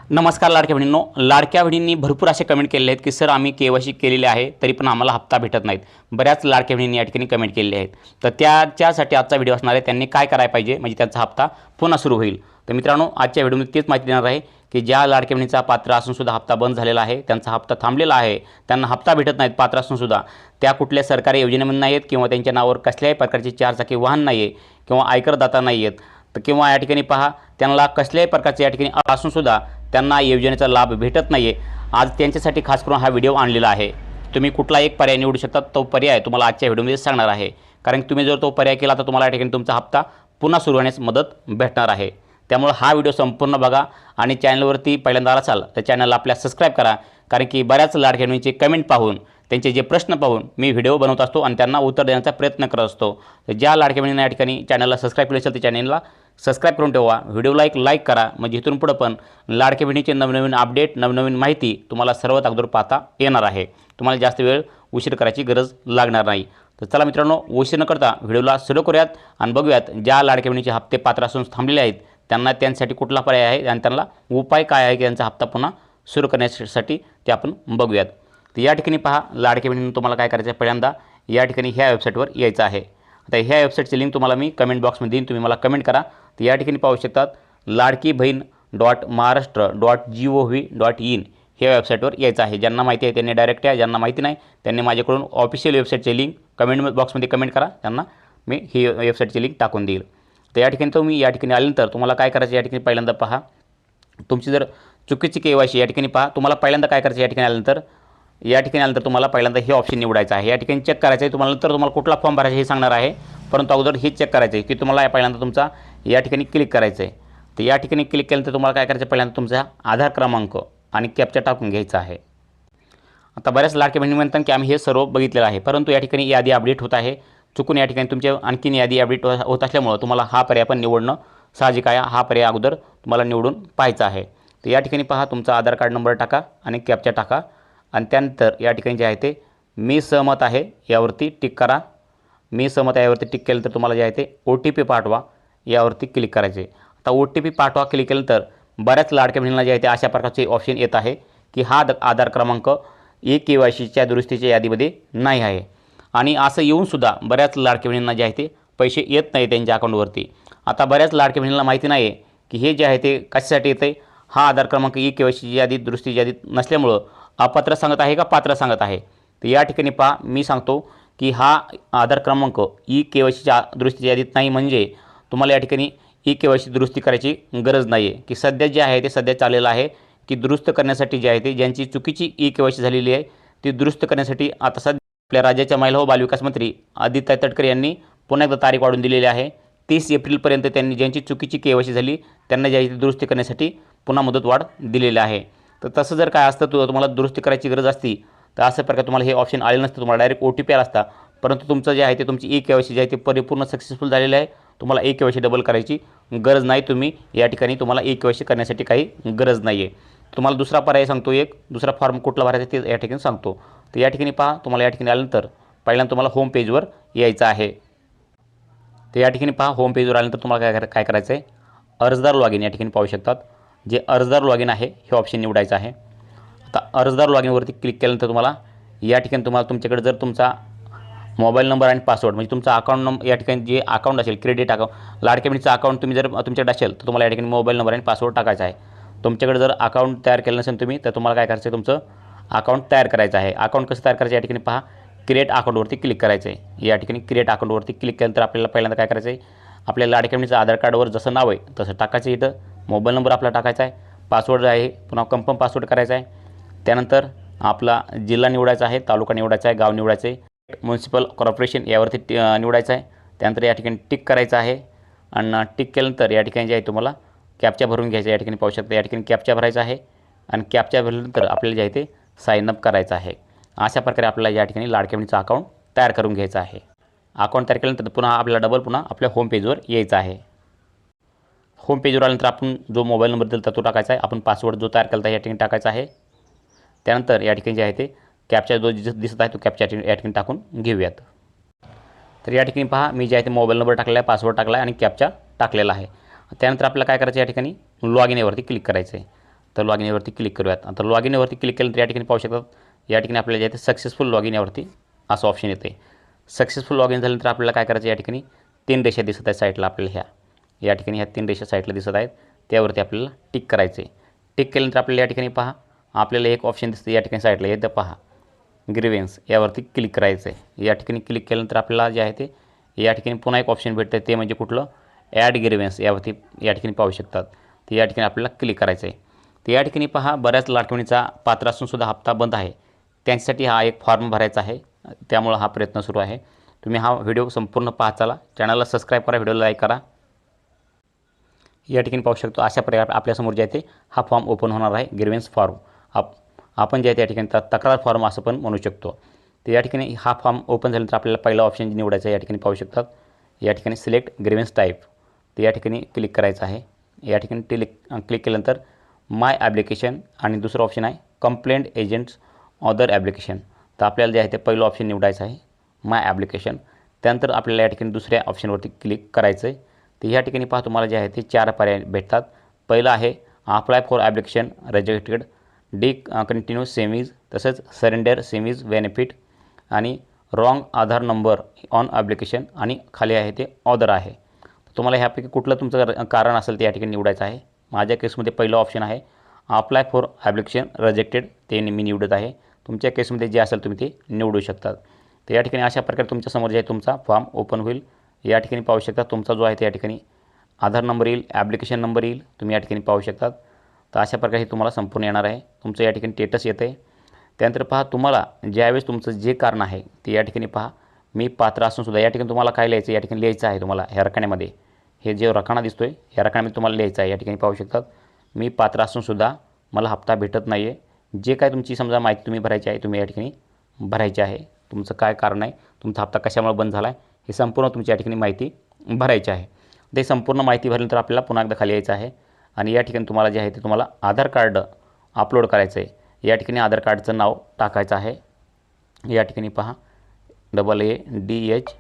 नमस्कार लाडक्या बहिणींनो. लाडक्या बहिणींनी भरपूर असे कमेंट केलेले आहेत की सर आम्ही केवायसी केलेले आहे तरी पण आम्हाला हप्ता भेटत नाहीत. बऱ्याच लाडक्या बहिणींनी या ठिकाणी कमेंट केलेले आहेत. तर त्याच्यासाठी आजचा व्हिडिओ असणार आहे. त्यांनी काय करायला पाहिजे म्हणजे त्यांचा हप्ता पुन्हा सुरू होईल. तर मित्रांनो, आजच्या व्हिडिओमध्ये तेच माहिती देणार आहे की ज्या लाडक्या बहिणीचा पात्र असून सुद्धा हप्ता बंद झालेला आहे, त्यांचा हप्ता थांबलेला आहे, त्यांना हप्ता भेटत नाहीत पात्र असून सुद्धा, त्या कुठल्या सरकारी योजनेमध्ये नाही आहेत किंवा त्यांच्या नावावर कसल्याही प्रकारची चारचाकी वाहन नाही आहे किंवा आयकरदाता नाही आहेत, तर किंवा या ठिकाणी पहा त्यांना कसल्याही प्रकारचे या ठिकाणी असून सुद्धा त्यांना योजनेचा लाभ भेटत नाही आहे. आज त्यांच्यासाठी खास करून हा व्हिडिओ आणलेला आहे. तुम्ही कुठला एक पर्याय निवडू शकता. तो पर्याय तुम्हाला आजच्या व्हिडिओमध्ये सांगणार आहे. कारण तुम्ही जर तो पर्याय केला तर तुम्हाला या ठिकाणी तुमचा हप्ता पुन्हा सुरू होण्यास मदत भेटणार आहे. त्यामुळे हा व्हिडिओ संपूर्ण बघा आणि चॅनलवरती पहिल्यांदा आला तर चॅनलला आपल्या सबस्क्राईब करा. कारण की बऱ्याच लाडक्या बहिणींचे कमेंट पाहून, त्यांचे जे प्रश्न पाहून मी व्हिडिओ बनवत असतो आणि त्यांना उत्तर देण्याचा प्रयत्न करत असतो. तर ज्या लाडक्या बहिणींना या ठिकाणी चॅनलला सबस्क्राईब केले असेल तर चॅनलला सबस्क्राईब करून ठेवा. व्हिडिओला एक लाईक करा. म्हणजे इथून पुढे पण लाडक्या बहिणीचे नवनवीन अपडेट, नवनवीन माहिती तुम्हाला सर्वात अगोदर पाहता येणार आहे. तुम्हाला जास्त वेळ उशीर करायची गरज लागणार नाही. तर चला मित्रांनो, उशीर न करता व्हिडिओला सुरू करूयात आणि बघूयात ज्या लाडक्या बहिणीचे हप्ते पात्र असून थांबलेले आहेत त्यांच्यासाठी कुठला पर्याय आहे आणि त्यांना उपाय काय आहे की त्यांचा हप्ता पुन्हा सुरू करण्यासाठी ते आपण बघूयात. तर या ठिकाणी पहा लाडक्या बहिणींनी तुम्हाला काय करायचं आहे, पहिल्यांदा या ठिकाणी ह्या वेबसाईटवर यायचं आहे. आता ह्या वेबसाईटची लिंक तुम्हाला मी कमेंट बॉक्समध्ये देईन, तुम्ही मला कमेंट करा. तर या ठिकाणी पाहू शकतात ladkibhin.महाराष्ट्र.gov.in ह्या वेबसाईटवर यायचं आहे. ज्यांना माहिती आहे त्यांनी डायरेक्ट या, ज्यांना माहिती नाही त्यांनी माझ्याकडून ऑफिशियल वेबसाईटची लिंक कमेंट बॉक्समध्ये कमेंट करा, त्यांना मी ही वेबसाईटची लिंक टाकून देईल. तर या ठिकाणी तुम्ही या ठिकाणी आल्यानंतर तुम्हाला काय करायचं, या ठिकाणी पहिल्यांदा पहा तुमची जर चुकीची केवायसी, या ठिकाणी पहा तुम्हाला पहिल्यांदा काय करायचं, या ठिकाणी आल्यानंतर तुम्हाला पहिल्यांदा हे ऑप्शन निवडायचं आहे. या ठिकाणी चेक करायचं आहे तुम्हाला. नंतर तुम्हाला कुठला फॉर्म भरायचा हे सांगणार आहे, परंतु अगोदर हे चेक करायचं आहे की तुम्हाला पहिल्यांदा तुमचा या ठिकाणी क्लिक करायचं आहे. तर या ठिकाणी क्लिक केल्यानंतर तुम्हाला काय करायचं, पहिल्यांदा तुमचा आधार क्रमांक आणि कॅप्चा टाकून घ्यायचा आहे. आता बऱ्याच लाडक्या बहिणी म्हणतात की आम्ही हे सर्व बघितलेलं आहे, परंतु या ठिकाणी यादी अपडेट होत आहे. चुकून या ठिकाणी तुमच्या आणखीन यादी अपडेट होत असल्यामुळं तुम्हाला हा पर्याय पण निवडणं साहजिक आहे. हा पर्याय अगोदर तुम्हाला निवडून पाहायचा आहे. तर या ठिकाणी पहा तुमचा आधार कार्ड नंबर टाका आणि कॅप्चा टाका आणि त्यानंतर या ठिकाणी जे आहे ते मी सहमत आहे यावरती टिक करा. मी सहमत आहे यावरती टिक केलं तर तुम्हाला जे आहे ते OTP पाठवा यावरती क्लिक करायचे. आता OTP पाठवा क्लिक केल्यानंतर बऱ्याच लाडक्या बहिणींना जे आहे ते अशा प्रकारचे ऑप्शन येत आहे की हा आधार क्रमांक KYCच्या दुरुस्तीच्या यादीमध्ये नाही आहे. आणि असं येऊनसुद्धा बऱ्याच लाडक्या बहिणींना जे आहे ते पैसे येत नाही त्यांच्या अकाउंटवरती. आता बऱ्याच लाडक्या बहिणींना माहिती नाही आहे की हे जे आहे ते कशासाठी येतं आहे. हा आधार क्रमांक KYCची यादीत दुरुस्तीच्या यादीत नसल्यामुळं अपात्र सांगत आहे का पात्र सांगत आहे. तर या ठिकाणी पहा मी सांगतो की हा आधार क्रमांक KYCच्या दुरुस्तीच्या यादीत नाही, म्हणजे तुम्हाला या ठिकाणी KYC दुरुस्ती करायची गरज नाही आहे. की सध्या जे आहे ते सध्या चाललेलं आहे की दुरुस्त करण्यासाठी जे आहे ते ज्यांची चुकीची KYC झालेली आहे ती दुरुस्त करण्यासाठी आता सध्या आपल्या राज्याच्या महिला व बालविकास मंत्री आदित्य तटकरे यांनी पुन्हा एकदा तारीख वाढवून दिलेली आहे. 30 एप्रिलपर्यंत त्यांनी ज्यांची चुकीची KYC झाली त्यांना जे आहे ते दुरुस्ती करण्यासाठी पुन्हा मुदतवाढ दिलेली आहे. तर तसं जर काय असतं तुम्हाला दुरुस्ती करायची गरज असती तर अशा प्रकारे तुम्हाला हे ऑप्शन आले नसतं, तुम्हाला डायरेक्ट OTP आला असता. परंतु तुमचं जे आहे ते तुमची KYC जे आहे ते परिपूर्ण सक्सेसफुल झालेलं आहे. तुम्हाला KYC डबल करायची गरज नाही. तुम्ही या ठिकाणी तुम्हाला KYC करण्यासाठी काही गरज नाही आहे. तुम्हाला दुसरा पर्याय सांगतो, एक दुसरा फॉर्म कुठला भरायचा ते या ठिकाणी सांगतो. तर या ठिकाणी पहा तुम्हाला या ठिकाणी आल्यानंतर पहिल्यांदा तुम्हाला होम पेजवर यायचं आहे. तर या ठिकाणी पहा होम पेजवर आल्यानंतर तुम्हाला काय करायचं आहे, अर्जदार लॉगिन या ठिकाणी पाहू शकतात. जे अर्जदार लॉगिन आहे हे ऑप्शन निवडायचं आहे. आता अर्जदार लॉगिनवरती क्लिक केल्यानंतर तुम्हाला या ठिकाणी तुमच्याकडे जर तुमचा मोबाईल नंबर आणि पासवर्ड म्हणजे तुमचा अकाउंट नंबर या ठिकाणी जे अकाउंट असेल क्रेडिट अकाउंट लाडक्या बहिणीचं अकाउंट तुम्ही जर तुमच्याकडे असेल तर तुम्हाला या ठिकाणी मोबाईल नंबर आणि पासवर्ड टाकायचा आहे. तुमच्याकडे जर अकाउंट तयार केलं नसेल तुम्ही तर तुम्हाला काय करायचं आहे, तुमचं अकाउंट तयार करायचं आहे. अकाउंट कसं तयार करायचं या ठिकाणी पहा क्रिएट अकाउंटवरती क्लिक करायचं आहे. या ठिकाणी क्रिएट अकाउंटवरती क्लिक केल्यानंतर आपल्याला पहिल्यांदा काय करायचं आहे, आपल्या लाडक्या बहिणीचं आधार कार्डवर जसं नाव आहे तसं टाकायचं. इथं मोबाईल नंबर आपला टाकायचा आहे, पासवर्ड आहे पुन्हा कन्फर्म पासवर्ड करायचा आहे. त्यानंतर आपला जिल्हा निवडायचा आहे, तालुका निवडायचा आहे, गाव निवडायचं आहे, म्युन्सिपल कॉर्पोरेशन यावरती निवडायचं आहे. त्यानंतर या ठिकाणी टिक करायचं आहे आणि टिक केल्यानंतर या ठिकाणी जे आहे तुम्हाला कॅप्चा भरून घ्यायचा. या ठिकाणी पाहू शकता या ठिकाणी कॅप्चा भरायचा आहे आणि कॅप्चा भरल्यानंतर आपल्याला जे आहे ते साइन अप करायचं आहे. अशा प्रकारे आपल्याला या ठिकाणी लाडक्या बहिणीचं अकाउंट तयार करून घ्यायचं आहे. अकाउंट तयार केल्यानंतर पुन्हा आपल्याला पुन्हा आपल्या होम पेजवर यायचं आहे. होम पेजवर आल्यानंतर आपण जो मोबाईल नंबर दिला तो टाकायचा आहे. आपण पासवर्ड जो तयार केला आहे या ठिकाणी टाकायचा आहे. त्यानंतर या ठिकाणी जे आहे ते कॅप्चा जो दिसत आहे तो कॅप्चा या ठिकाणी टाकून घेऊयात. तर या ठिकाणी पहा मी जे आहे ते मोबाईल नंबर टाकलेला आहे, पासवर्ड टाकला आहे आणि कॅप्चा टाकलेला आहे. त्यानंतर आपल्याला काय करायचं, या ठिकाणी लॉग इन यावरती क्लिक करायचं आहे. तर लॉग इनवरती क्लिक करूयात. आता लॉग इनवरती क्लिक केल्यानंतर या ठिकाणी पाहू शकतात, या ठिकाणी आपल्याला जे आहे ते सक्सेसफुल लॉग इन यावरती असं ऑप्शन येते. सक्सेसफुल लॉग इन झाल्यानंतर आपल्याला काय करायचं, या ठिकाणी 3 रेषा दिसत आहेत साईडला आपल्याला या ठिकाणी ह्या 3 रेषा साईडला दिसत आहेत, त्यावरती आपल्याला टिक करायचं आहे. टिक केल्यानंतर आपल्याला या ठिकाणी पहा आपल्याला एक ऑप्शन दिसतं या ठिकाणी साईडला, येतं पहा ग्रीव्हन्स, यावरती क्लिक करायचं आहे. या ठिकाणी क्लिक केल्यानंतर आपल्याला जे आहे ते या ठिकाणी पुन्हा एक ऑप्शन भेटतं, ते म्हणजे कुठलं, ॲड ग्रीव्हन्स, यावरती या ठिकाणी पाहू शकतात. तर या ठिकाणी आपल्याला क्लिक करायचं आहे. तर या ठिकाणी पहा बऱ्याच लाडकी बहिणीचा पात्र असूनसुद्धा हप्ता बंद आहे, त्यांच्यासाठी हा एक फॉर्म भरायचा आहे, त्यामुळं हा प्रयत्न सुरू आहे. तुम्ही हा व्हिडिओ संपूर्ण पाहाचाला, चॅनलला सबस्क्राईब करा, व्हिडिओला लाईक करा. या ठिकाणी पाहू शकतो अशा प्रकारे आपल्यासमोर जे आहे ते हा फॉर्म ओपन होणार आहे, ग्रीव्हन्स फॉर्म. आपण जे आहे त्या ठिकाणी तक्रार फॉर्म असं पण म्हणू शकतो. तर या ठिकाणी हा फॉर्म ओपन झाल्यानंतर आपल्याला पहिला ऑप्शन निवडायचा आहे. या ठिकाणी पाहू शकतात या ठिकाणी सिलेक्ट ग्रीव्हन्स टाईप, तर या ठिकाणी क्लिक करायचं आहे. या ठिकाणी क्लिक केल्यानंतर माय ॲप्लिकेशन आणि दुसरं ऑप्शन आहे कंप्लेंट एजंट्स अदर ॲप्लिकेशन. तर आपल्याला जे आहे ते पहिलं ऑप्शन निवडायचं आहे, माय ॲप्लिकेशन. त्यानंतर आपल्याला या ठिकाणी दुसऱ्या ऑप्शनवरती क्लिक करायचं आहे. तर या ठिकाणी पहा तुम्हाला जे आहे ते 4 पर्याय भेटतात. पहिलं आहे apply for application rejected, continue semis, तसंच सरेंडर सेमीज बेनिफिट आणि wrong Aadhaar number on application, आणि खाली आहे ते ऑदर आहे. तुम्हाला ह्यापैकी कुठलं तुमचं कारण असेल ते या ठिकाणी निवडायचं आहे. माझ्या केसमध्ये पहिलं ऑप्शन आहे अप्लाय फॉर ॲप्लिकेशन रिजेक्टेड, ते मी निवडत आहे. तुमच्या केसमध्ये जे असेल तुम्ही ते निवडू शकतात. तर या ठिकाणी अशा प्रकारे तुमच्यासमोर जे आहे तुमचा फॉर्म ओपन होईल. या ठिकाणी पाहू शकता तुमचा जो आहे ते या ठिकाणी आधार नंबर येईल, ॲप्लिकेशन नंबर येईल, तुम्ही या ठिकाणी पाहू शकतात. तर अशा प्रकारे हे तुम्हाला संपूर्ण येणार आहे. तुमचं या ठिकाणी स्टेटस येतं आहे. त्यानंतर पहा तुम्हाला ज्यावेळेस तुमचं जे कारण आहे ते या ठिकाणी पहा मी पात्र असूनसुद्धा या ठिकाणी तुम्हाला काय लिहायचं, या ठिकाणी लिहायचं आहे तुम्हाला ह्या रकान्यामध्ये, हे जे रकाना दिसतो आहे ह्या रकान्यामध्ये तुम्हाला लिहायचं आहे. या ठिकाणी पाहू शकतात मी पात्र असूनसुद्धा मला हप्ता भेटत नाही आहे. जे काय तुमची समजा माहिती तुम्ही भरायची आहे तुम्ही या ठिकाणी भरायची आहे. तुमचं काय कारण आहे, तुमचा हप्ता कशामुळे बंद झाला आहे, हे संपूर्ण तुमची या ठिकाणी माहिती भरायची आहे. ते संपूर्ण माहिती भरल्यानंतर आपल्याला पुन्हा एकदा खाली यायचं आहे आणि या ठिकाणी तुम्हाला जे आहे ते तुम्हाला आधार कार्ड अपलोड करायचं आहे. या ठिकाणी आधार कार्डचं नाव टाकायचं आहे. या ठिकाणी पहा AADH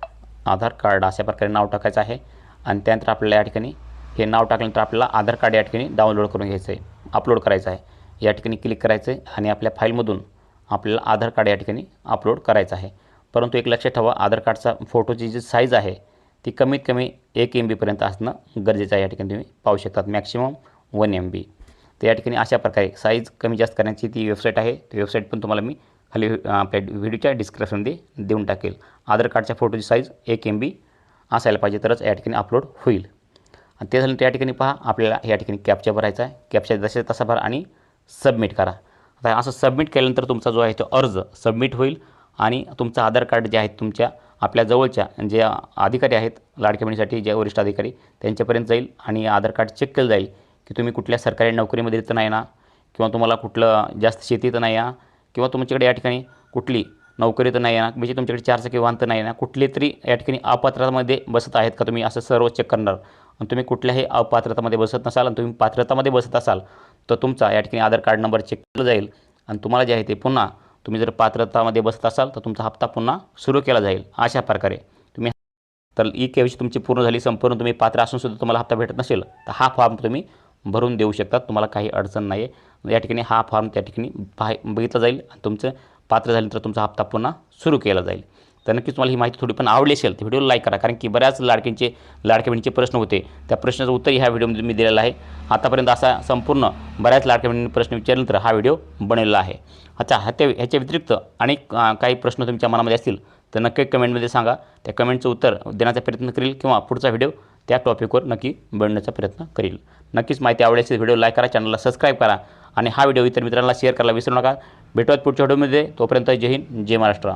आधार कार्ड अशा प्रकारे नाव टाकायचं आहे. आणि त्यानंतर आपल्याला या ठिकाणी हे नाव टाकल्यानंतर आपल्याला आधार कार्ड या ठिकाणी डाउनलोड करून घ्यायचं आहे, अपलोड करायचं आहे. या ठिकाणी क्लिक करायचं आहे आणि आपल्या फाईलमधून आपल्याला आधार कार्ड या ठिकाणी अपलोड करायचं आहे. परंतु एक लक्षात ठेवा, आधार कार्डचा फोटोची जी साईज आहे ती कमीत कमी 1 MB पर्यंत असणं गरजेचं आहे. या ठिकाणी तुम्ही पाहू शकतात मॅक्सिमम 1 MB. तर या ठिकाणी अशा प्रकारे साईज कमी जास्त करण्याची ती वेबसाईट आहे. ती वेबसाईट पण तुम्हाला मी खाली आपल्या व्हिडिओच्या डिस्क्रिप्शनमध्ये देऊन टाकेल. आधार कार्डच्या फोटोची साईज 1 MB असायला पाहिजे, तरच या ठिकाणी अपलोड होईल. आणि ते झाल्यानंतर या ठिकाणी पहा आपल्याला या ठिकाणी कॅप्चा भरायचा आहे. कॅप्चा जसे तसा भरा आणि सबमिट करा. आता असं सबमिट केल्यानंतर तुमचा जो आहे तो अर्ज सबमिट होईल आणि तुमचं आधार कार्ड जे आहे तुमच्या आपल्या जवळच्या जे अधिकारी आहेत लाडक्या बहिणीसाठी, जे वरिष्ठ अधिकारी त्यांच्यापर्यंत जाईल आणि आधार कार्ड चेक केलं जाईल की तुम्ही कुठल्या सरकारी नोकरीमध्ये तर नाही ना, किंवा तुम्हाला कुठलं जास्त शेती तर नाही ना, किंवा तुमच्याकडे या ठिकाणी कुठली नोकरी तर नाही ना, म्हणजे तुमच्याकडे 4 चाकी वाहन तर नाही ना, कुठली तरी या ठिकाणी अपात्रतामध्ये बसत आहेत का तुम्ही, असं सर्व चेक करणार. आणि तुम्ही कुठल्याही अपात्रतामध्ये बसत नसाल आणि तुम्ही पात्रतामध्ये बसत असाल तर तुमचा या ठिकाणी आधार कार्ड नंबर चेक केला जाईल आणि तुम्हाला जे आहे ते पुन्हा तुम्ही जर पात्रतामध्ये बसत असाल तर तुमचा हप्ता पुन्हा सुरू केला जाईल. अशा प्रकारे तुम्ही तर KYC तुमची पूर्ण झाली, संपूर्ण तुम्ही पात्र असूनसुद्धा तुम्हाला हप्ता भेटत नसेल तर हा फॉर्म तुम्ही भरून देऊ शकतात. तुम्हाला काही अडचण नाही आहे. या ठिकाणी हा फॉर्म त्या ठिकाणी बघितला जाईल आणि तुमचं पात्र झाल्यानंतर तुमचा हप्ता पुन्हा सुरू केला जाईल. तर नक्कीच तुम्हाला ही माहिती थोडी पण आवडली असेल तर व्हिडिओला लाईक करा, कारण की बऱ्याच लाडक्या बहिणीचे प्रश्न होते, त्या प्रश्नाचं उत्तर ह्या व्हिडिओमध्ये मी दिलेलं आहे. आतापर्यंत असा संपूर्ण बऱ्याच लाडक्या बहिणींनी प्रश्न विचारल्यानंतर हा व्हिडिओ बनवलेला आहे. अच्छा, ह्याच्या व्यतिरिक्त अनेक काही प्रश्न तुमच्या मनामध्ये असतील तर नक्की कमेंटमध्ये सांगा. त्या कमेंटचं उत्तर देण्याचा प्रयत्न करील किंवा पुढचा व्हिडिओ त्या टॉपिकवर नक्की बनवण्याचा प्रयत्न करील. नक्कीच माहिती आवडल्यास व्हिडिओ लाईक करा, चॅनलला सबस्क्राईब करा आणि हा व्हिडिओ इतर मित्रांना शेअर करायला विसरू नका. भेटूयात पुढच्या व्हिडिओमध्ये. तोपर्यंत जय हिंद, जय महाराष्ट्र.